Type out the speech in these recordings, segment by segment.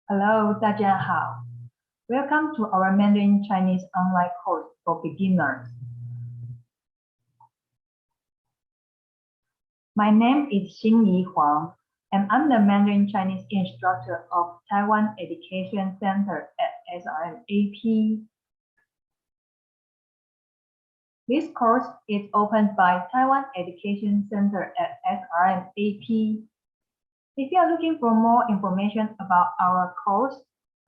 Hello, 大家好. Welcome to our Mandarin Chinese online course for beginners. My name is Xinyi Huang, and I'm the Mandarin Chinese instructor of Taiwan Education Center at SRMAP. This course is opened by Taiwan Education Center at SRMAP. If you are looking for more information about our course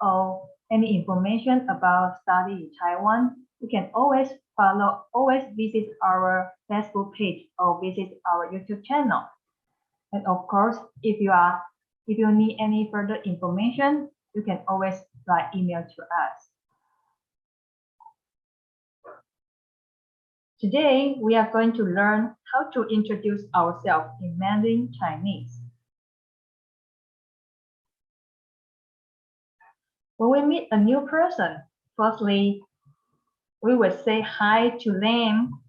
or any information about study in Taiwan, you can always visit our Facebook page or visit our YouTube channel. And of course, if you need any further information, you can always write email to us. Today, we are going to learn how to introduce ourselves in Mandarin Chinese. When we meet a new person, firstly, we will say hi to them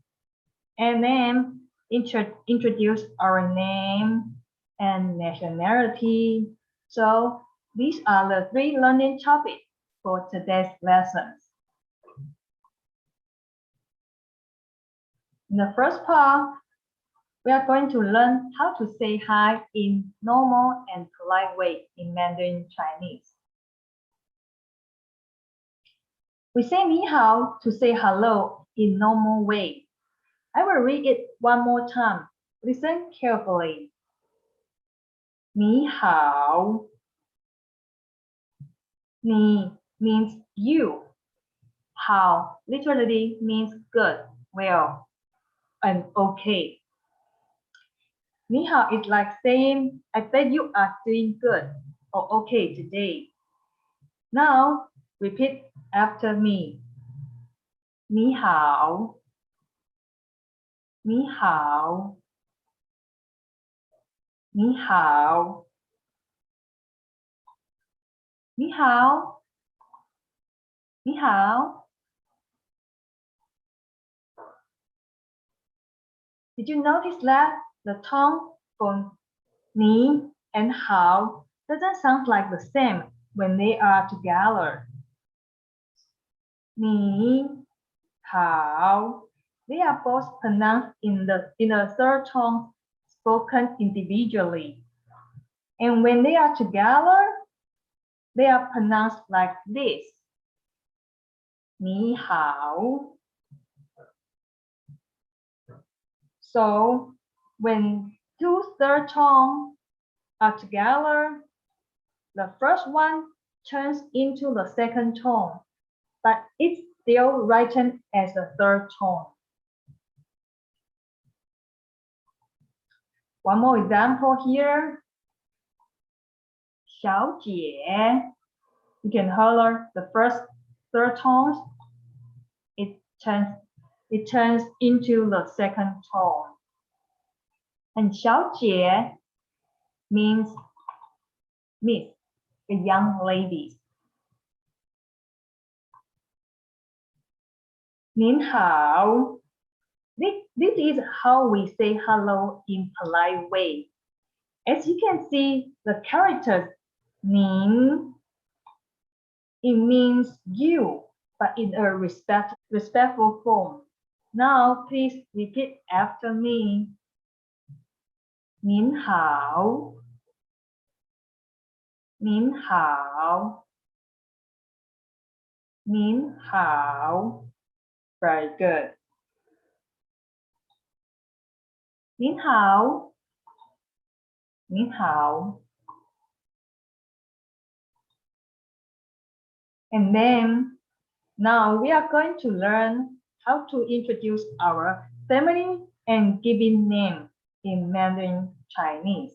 and then introduce our name and nationality. So these are the 3 learning topics for today's lessons. In the first part, we are going to learn how to say hi in normal and polite way in Mandarin Chinese. We say 你好 to say hello in normal way. I will read it one more time. Listen carefully. 你好. 你 means you. 好 literally means good, well, and okay. 你好 is like saying, I bet you are doing good or okay today. Now, repeat after me. 你好. 你好. 你好. 你好. 你好. Did you notice that the tone for 你 and 好 doesn't sound like the same when they are together? 你好. They are both pronounced in the third tone, spoken individually. And when they are together, they are pronounced like this. 你好. So when 2 third tones are together, the first one turns into the second tone, but it's still written as a third tone. One more example here. 小姐. You can hear the first third tones. It turns into the second tone. And 小姐 means miss, the young ladies. 您好. This is how we say hello in polite way. As you can see, the characters 您, it means you, but in a respectful form. Now, please repeat after me. 您好. 您好. 您好. Very good. 您好. 您好. And then, now we are going to learn how to introduce our family and given name in Mandarin Chinese.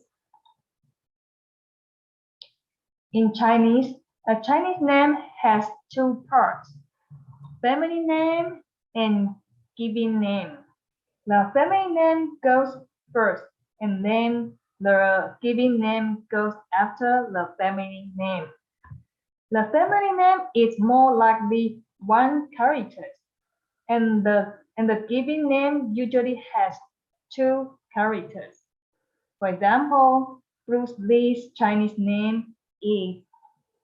In Chinese, a Chinese name has 2 parts, family name and given name. The family name goes first, and then the given name goes after the family name. The family name is more likely 1 character, and the given name usually has 2 characters. For example, Bruce Lee's Chinese name is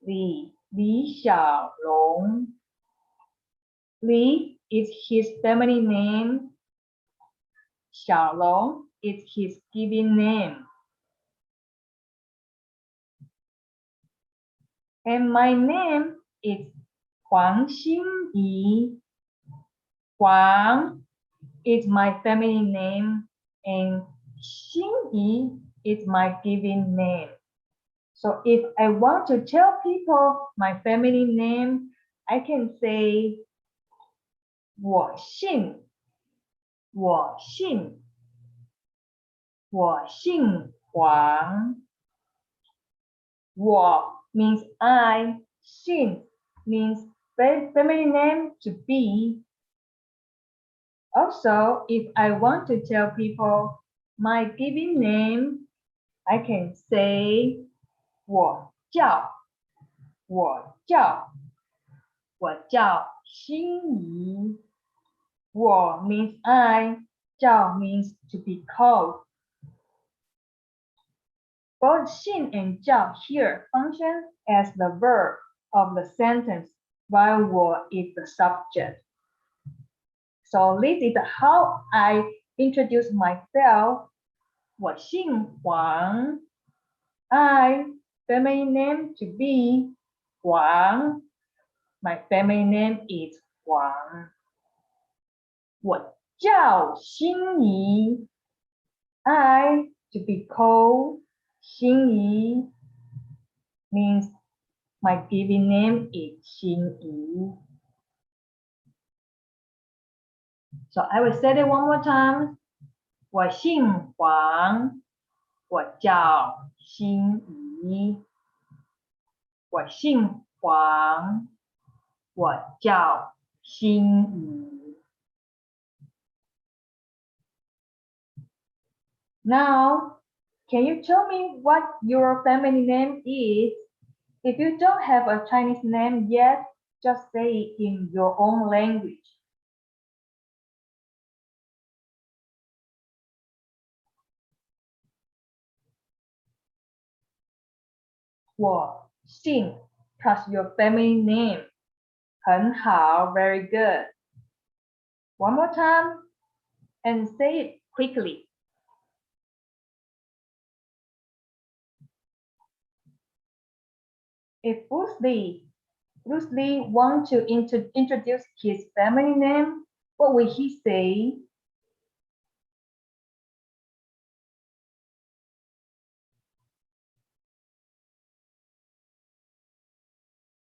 李小龙。Li is his family name. 小龙 is his given name. And my name is 黄欣怡. Huang is my family name and Xinyi is my given name. So if I want to tell people my family name, I can say 我姓黄。我 means I, 姓 means family name to be. Also, if I want to tell people my given name, I can say 我叫心怡。我 means I, 叫 means to be called. Both 姓 and 叫 here function as the verb of the sentence, while 我 is the subject. So this is how I introduce myself. 我姓黄。I, family name to be 黄。My family name is 黄。我叫心怡。I, to be called 心怡 means my given name is 心怡. So I will say it one more time. 我姓黄，我叫心怡。我姓黄，我叫心怡。Now, can you tell me what your family name is? If you don't have a Chinese name yet, just say it in your own language. 我姓 plus your family name. 很好, very good. One more time and say it quickly. If Bruce Lee wants to introduce his family name, what will he say?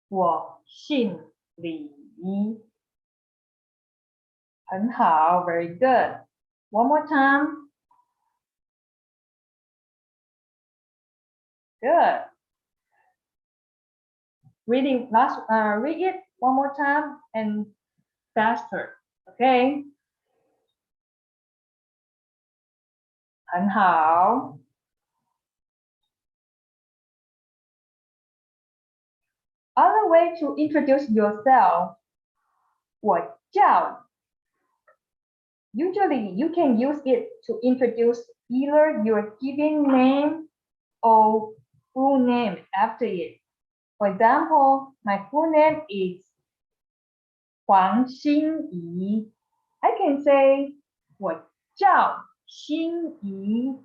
我姓李。很好 very good. One more time. Good. Read it one more time and faster. Okay. 很好。Other way to introduce yourself. 我叫. Usually, you can use it to introduce either your given name or full name after it. For example, my full name is 黄欣怡. I can say 我叫心怡.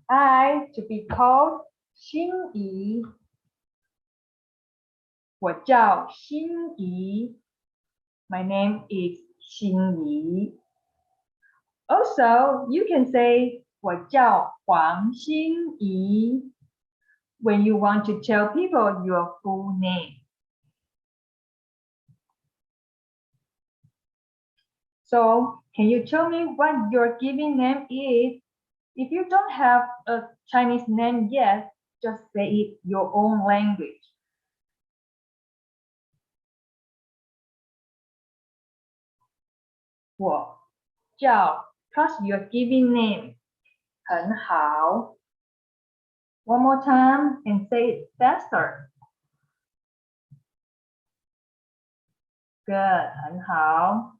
I to be called 心怡. 我叫心怡. My name is 心怡. Also, you can say 我叫黄欣怡 when you want to tell people your full name. So, can you tell me what your given name is? If you don't have a Chinese name yet, just say it your own language. 我叫 plus your given name. 很好. One more time and say it faster. Good. 很好.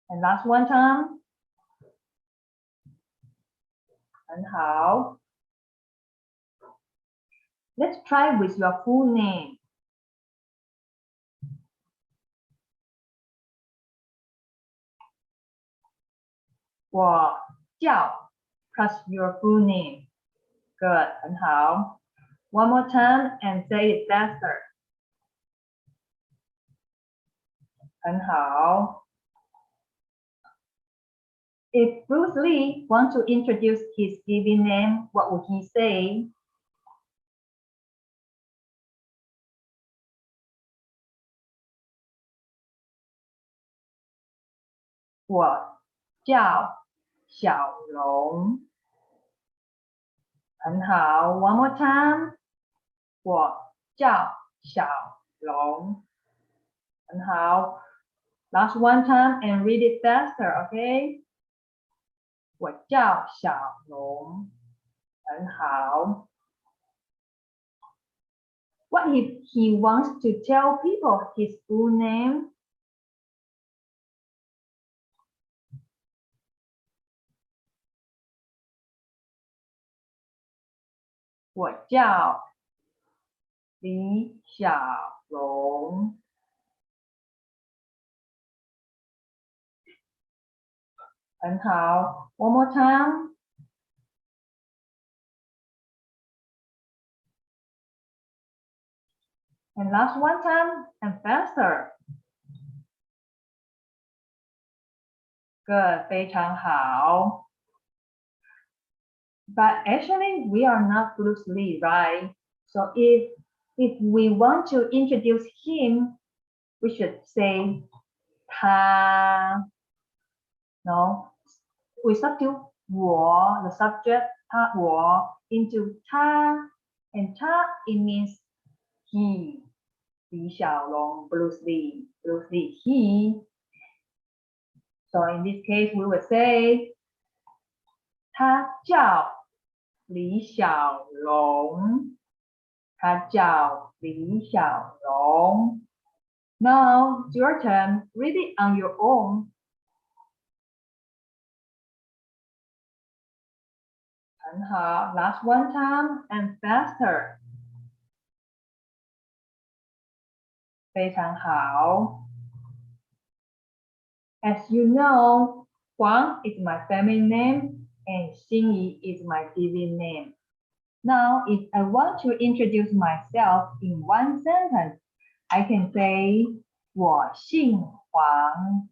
And last one time. 很好. Let's try with your full name. 我叫 plus your full name. Good, 很好。One more time and say it faster. 很好。If Bruce Lee wants to introduce his TV name, what would he say? 我叫小龙。很好。One more time. 我叫小龙。很好。Last one time and read it faster, okay? 我叫小龙。很好。What if he wants to tell people his full name? 我叫李小龙。很好。One more time. ，and last one time and faster. Good, 非常好。But actually, we are not Bruce Lee, right? So if we want to introduce him, we should say 他。No, we substitute 我 the subject 他我 into 他 and 他 it means he. 李小龙 Bruce Lee he. So in this case, we will say 他叫李小龙。他叫李小龙。Now it's your turn. Read it on your own. 很好。Last one time and faster. 非常好。As you know, Huang is my family name and Xingyi is my TV name. Now, if I want to introduce myself in one sentence, I can say 我姓黄，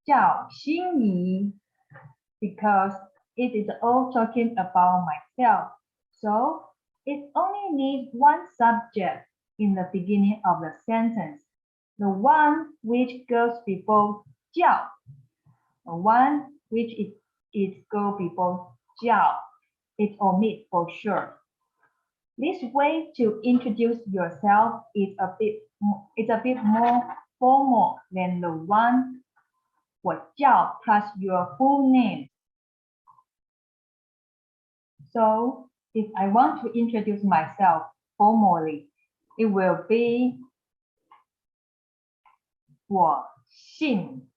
叫心怡 because it is all talking about myself. So it only needs one subject in the beginning of the sentence, the one which goes before 叫, the one which is go before 叫. It's omit for sure. This way to introduce yourself is a bit more formal than the one 我叫 plus your full name. So if I want to introduce myself formally, it will be 我姓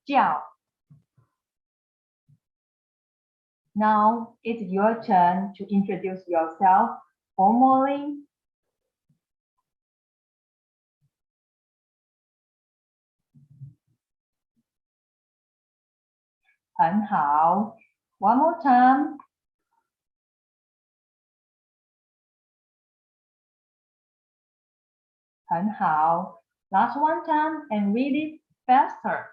叫. Now it's your turn to introduce yourself formally. 很好。One more time. 很好。Last one time and read it faster.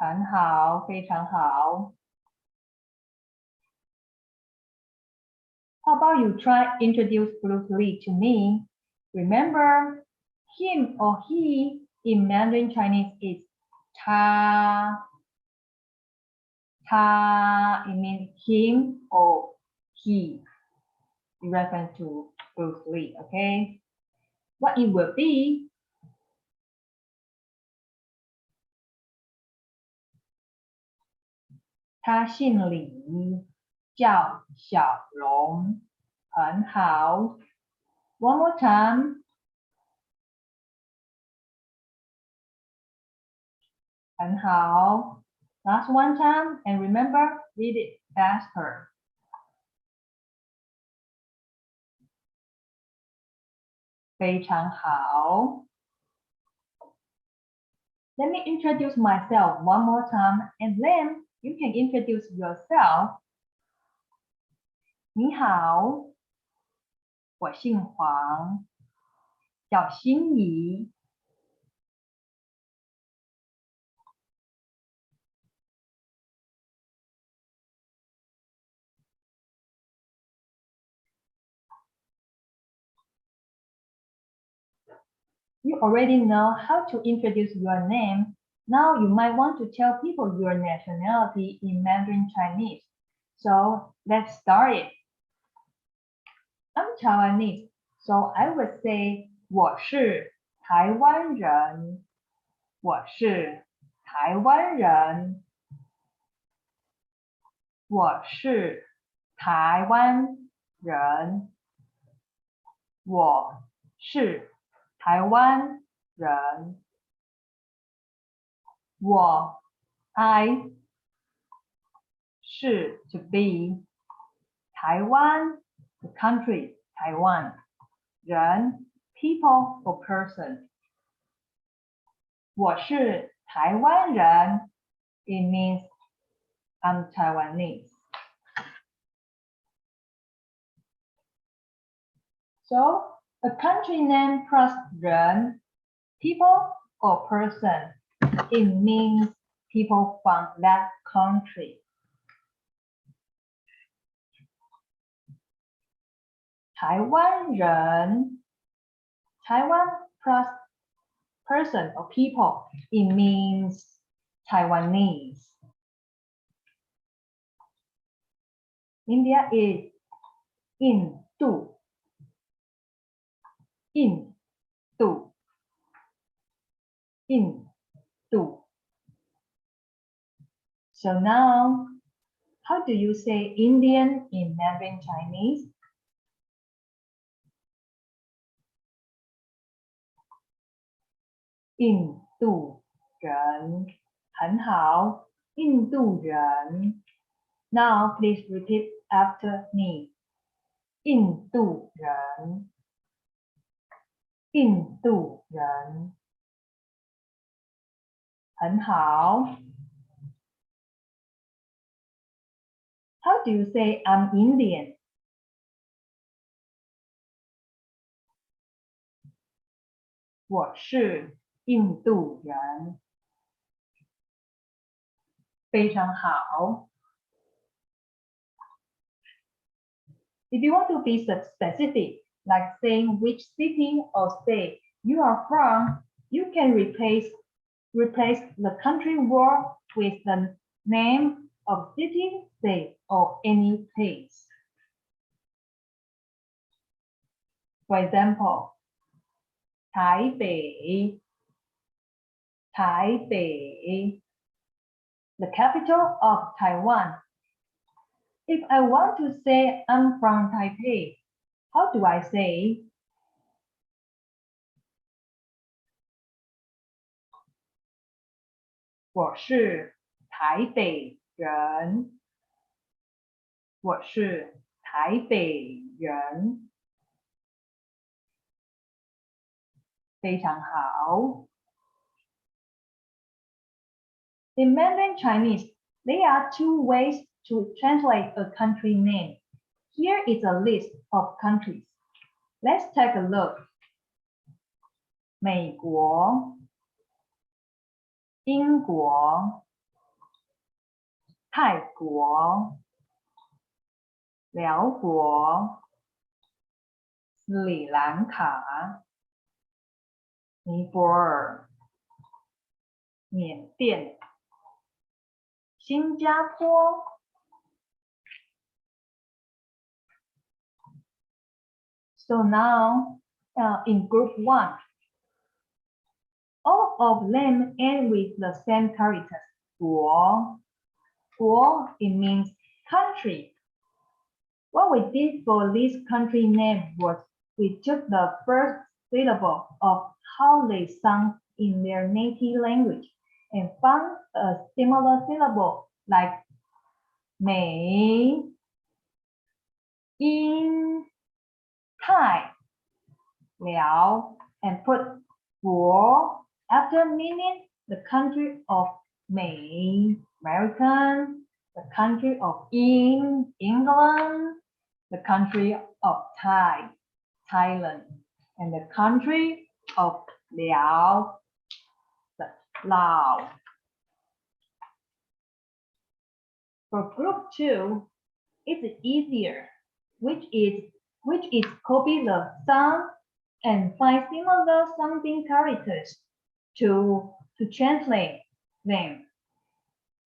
很好，非常好。How about you try introduce Bruce Lee to me? Remember, him or he in Mandarin Chinese is 他. 他 it means him or he in reference to Bruce Lee, okay? What it will be? 他姓李，叫小龙。很好。One more time. 很好。Last one time, and remember, read it faster. 非常好。Let me introduce myself one more time, and then you can introduce yourself. 你好，我姓黄，叫心怡。You already know how to introduce your name. Now you might want to tell people your nationality in Mandarin Chinese. So let's start it. I'm Taiwanese, so I would say 我是台湾人。我是台湾人。我是台湾人。我是台湾人。我 I 是 to be 台湾 the country 台湾人 people or person 我是台湾人 it means I'm Taiwanese. So a country name plus 人 people or person it means people from that country. 台湾人 Taiwan plus person or people it means Taiwanese. India is 印度印度印度 So now, how do you say Indian in Mandarin Chinese? 印度人很好印度人 Now please repeat after me. 印度人印度人很好 How do you say I'm Indian? 我是印度人非常好 If you want to be specific, like saying which city or state you are from, you can replace the country word with the name of city, state, or any place. For example, 台北 the capital of Taiwan. If I want to say I'm from Taipei, how do I say? 我是台北人。我是台北人。非常好。In Mandarin Chinese, there are two ways to translate a country name. Here is a list of countries. Let's take a look. 美国、英国、泰国、辽国、斯里兰卡、尼泊尔、缅甸、新加坡。So now, in group 1, all of them end with the same characters. 国 it means country. What we did for this country name was we took the first syllable of how they sound in their native language and found a similar syllable like 美、英、泰、辽 and put 国 after meaning the country of 美 American, the country of England, the country of Thailand, and the country of Laos, Laos. For group 2, it's easier, which is copy the sound and find similar sounding characters to translate them.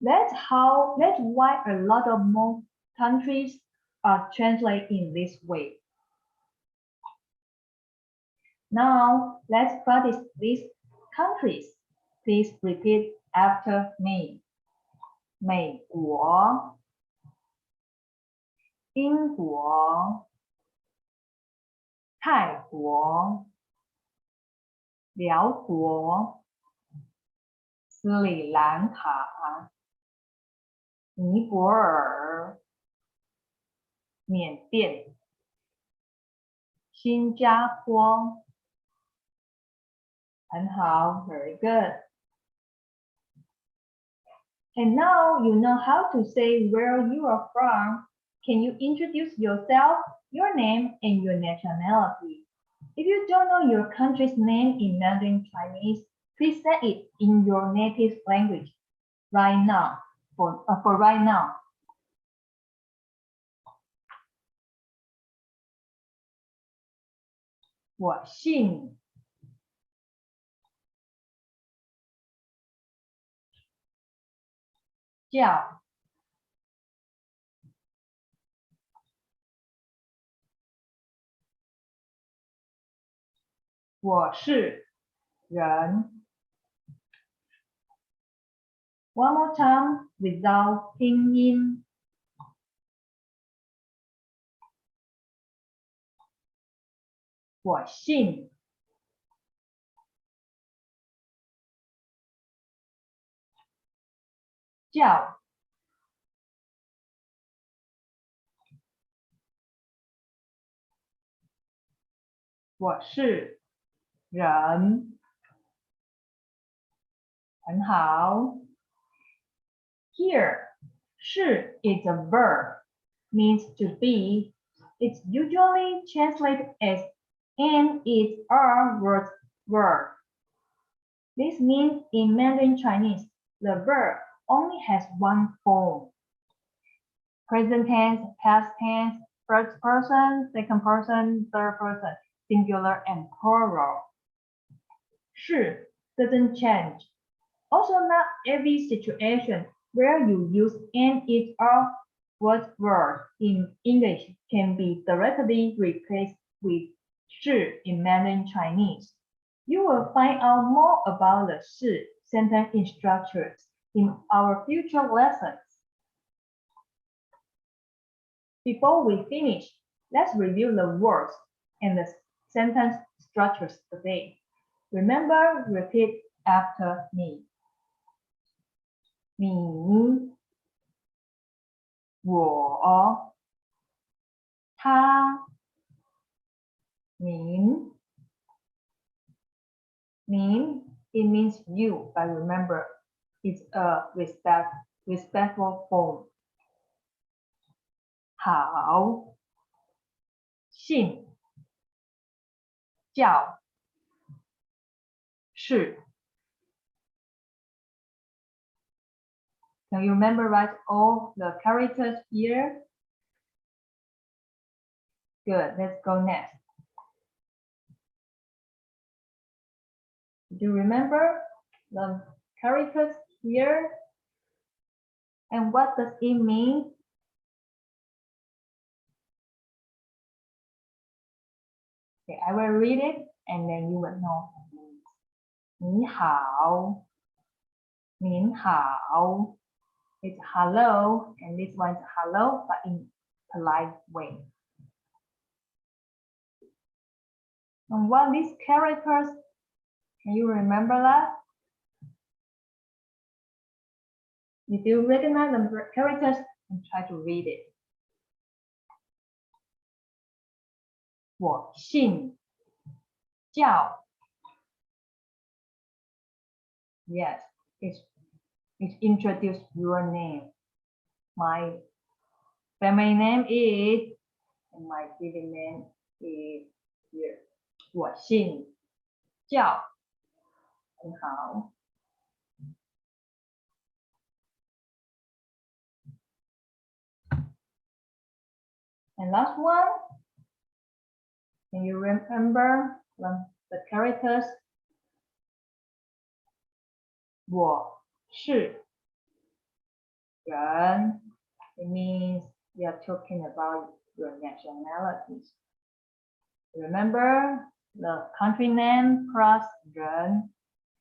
That's why a lot of more countries are translated in this way. Now, let's practice these countries. Please repeat after me. 美国、英国、泰国、辽国、斯里兰卡、尼泊尔、缅甸、新加坡。很好 very good. And now you know how to say where you are from. Can you introduce yourself, your name, and your nationality? If you don't know your country's name in Mandarin Chinese, please say it in your native language right now. For right now. 我姓叫我是人 One more time without 拼音我姓叫我是人很好 Here, 是 is a verb, means to be. It's usually translated as and is a word. This means in Mandarin Chinese, the verb only has one form. Present tense, past tense, first person, second person, third person, singular and plural. 是 doesn't change. Also, not every situation where you use and is a word in English can be directly replaced with 是 in Mandarin Chinese. You will find out more about the 是 sentence structures in our future lessons. Before we finish, let's review the words and the sentence structures today. Remember, repeat after me. 你、我、他、您。您 it means you, but remember, it's a respectful form. 好，姓、叫、是。Can you memorize all the characters here? Good, let's go next. Do you remember the characters here? And what does it mean? Okay, I will read it and then you will know. 你好，您好。It's hello, and this one's hello, but in polite way. And what these characters, can you remember that? If you recognize the characters, and try to read it. 我姓叫 Yes, it's introduce your name. My family name is, and my city name is here. 我姓叫，很好。And last one, can you remember the characters? 我是人 It means we are talking about your nationalities. Remember, the country name plus 人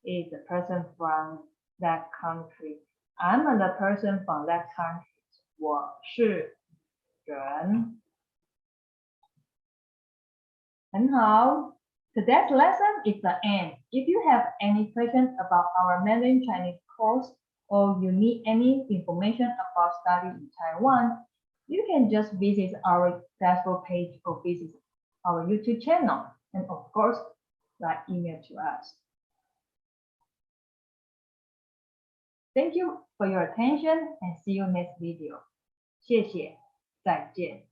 is the person from that country. I'm the person from that country. 我是人。很好。Today's lesson is the end. If you have any questions about our Mandarin Chinese course or you need any information about study in Taiwan, you can just visit our Facebook page or visit our YouTube channel. And of course, write email to us. Thank you for your attention and see you next video. 谢谢，再见。